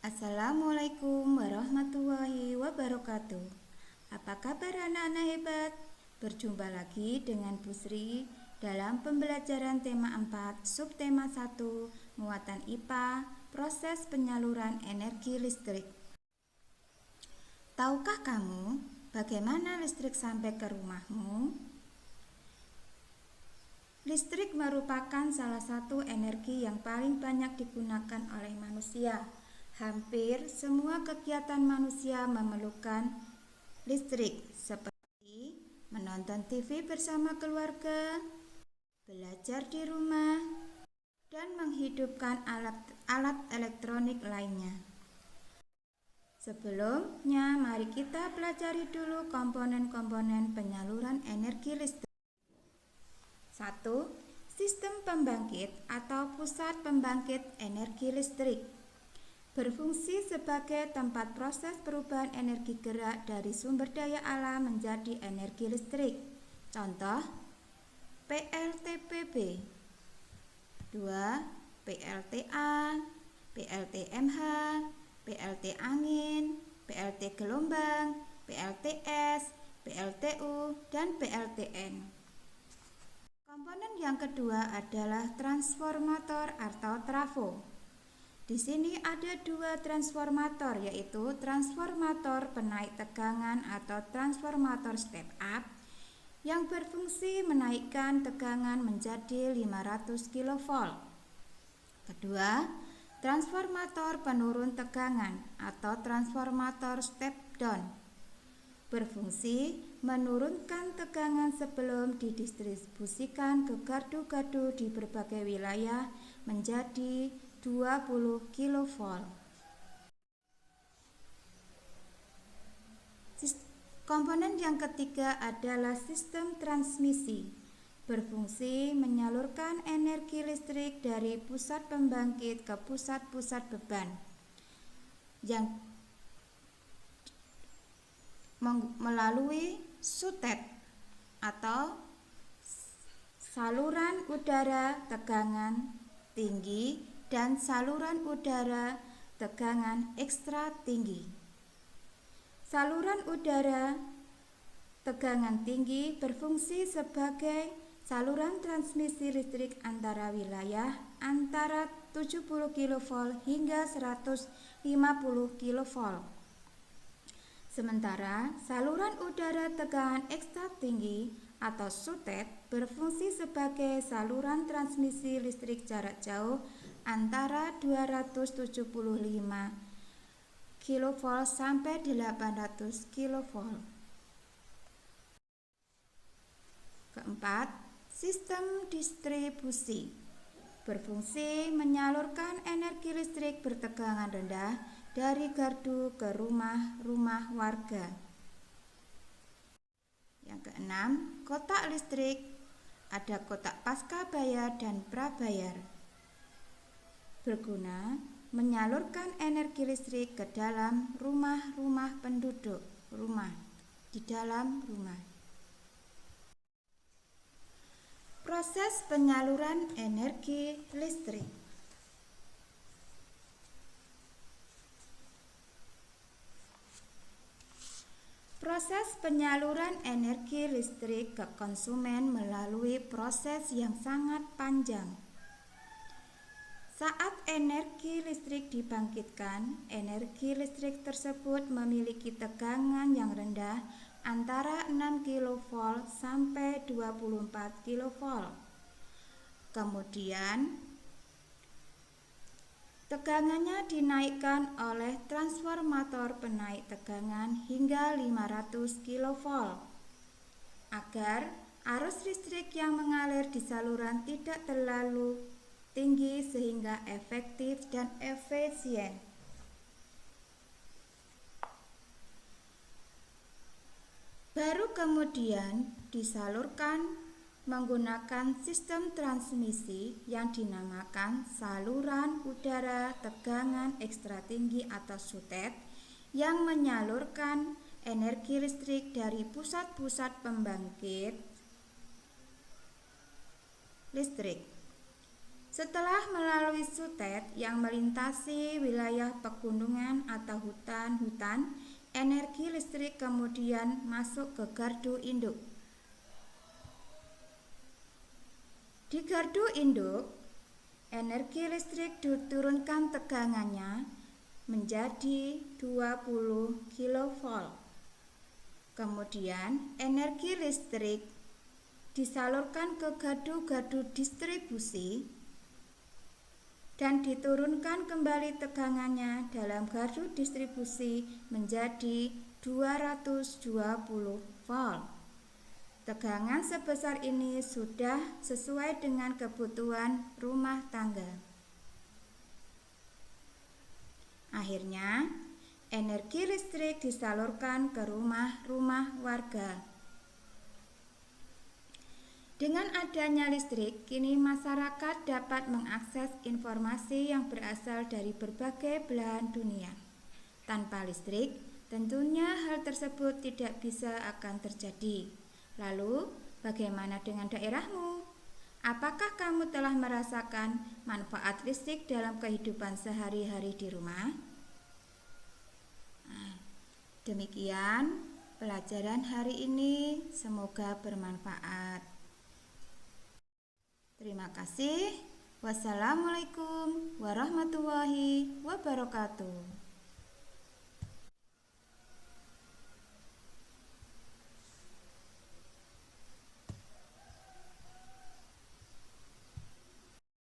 Assalamualaikum warahmatullahi wabarakatuh. Apa kabar anak-anak hebat? Berjumpa lagi dengan Bu Sri dalam pembelajaran tema 4 subtema 1 muatan IPA proses penyaluran energi listrik. Tahukah kamu bagaimana listrik sampai ke rumahmu? Listrik merupakan salah satu energi yang paling banyak digunakan oleh manusia. Hampir semua kegiatan manusia memerlukan listrik, seperti menonton TV bersama keluarga, belajar di rumah, dan menghidupkan alat elektronik lainnya. Sebelumnya, mari kita pelajari dulu komponen-komponen penyaluran energi listrik. 1. Sistem pembangkit atau pusat pembangkit energi listrik berfungsi sebagai tempat proses perubahan energi gerak dari sumber daya alam menjadi energi listrik. Contoh, PLTPB. 2. PLTA, PLTMH, PLT angin, PLT gelombang, PLTS, PLTU, dan PLTN. Komponen yang kedua adalah transformator atau trafo. Di sini ada dua transformator, yaitu transformator penaik tegangan atau transformator step up yang berfungsi menaikkan tegangan menjadi 500 kV. Kedua, transformator penurun tegangan atau transformator step down berfungsi menurunkan tegangan sebelum didistribusikan ke gardu-gardu di berbagai wilayah menjadi 20 kV. Komponen yang ketiga adalah sistem transmisi, berfungsi menyalurkan energi listrik dari pusat pembangkit ke pusat-pusat beban yang melalui sutet atau saluran udara tegangan tinggi dan saluran udara tegangan ekstra tinggi. Saluran udara tegangan tinggi berfungsi sebagai saluran transmisi listrik antara wilayah antara 70 kV hingga 150 kV. Sementara saluran udara tegangan ekstra tinggi atau sutet berfungsi sebagai saluran transmisi listrik jarak jauh antara 275 kV sampai 800 kV. Keempat, sistem distribusi berfungsi menyalurkan energi listrik bertegangan rendah dari gardu ke rumah-rumah warga. Yang keenam, kotak listrik. Ada kotak pasca bayar dan prabayar. Berguna menyalurkan energi listrik ke dalam rumah-rumah penduduk, di dalam rumah. Proses penyaluran energi listrik. Proses penyaluran energi listrik ke konsumen melalui proses yang sangat panjang. Saat energi listrik dibangkitkan, energi listrik tersebut memiliki tegangan yang rendah antara 6 kV sampai 24 kV. Kemudian, tegangannya dinaikkan oleh transformator penaik tegangan hingga 500 kV agar arus listrik yang mengalir di saluran tidak terlalu tinggi sehingga efektif dan efisien. Baru kemudian disalurkan menggunakan sistem transmisi yang dinamakan saluran udara tegangan ekstra tinggi atau sutet yang menyalurkan energi listrik dari pusat-pusat pembangkit listrik. Setelah melalui sutet yang melintasi wilayah pegunungan atau hutan-hutan, energi listrik kemudian masuk ke gardu induk. Di gardu induk, energi listrik diturunkan tegangannya menjadi 20 kV. Kemudian energi listrik disalurkan ke gardu-gardu distribusi dan diturunkan kembali tegangannya dalam gardu distribusi menjadi 220 volt. Tegangan sebesar ini sudah sesuai dengan kebutuhan rumah tangga. Akhirnya, energi listrik disalurkan ke rumah-rumah warga. Dengan adanya listrik, kini masyarakat dapat mengakses informasi yang berasal dari berbagai belahan dunia. Tanpa listrik, tentunya hal tersebut tidak bisa akan terjadi. Lalu, bagaimana dengan daerahmu? Apakah kamu telah merasakan manfaat listrik dalam kehidupan sehari-hari di rumah? Demikian pelajaran hari ini, semoga bermanfaat. Terima kasih. Wassalamualaikum warahmatullahi wabarakatuh.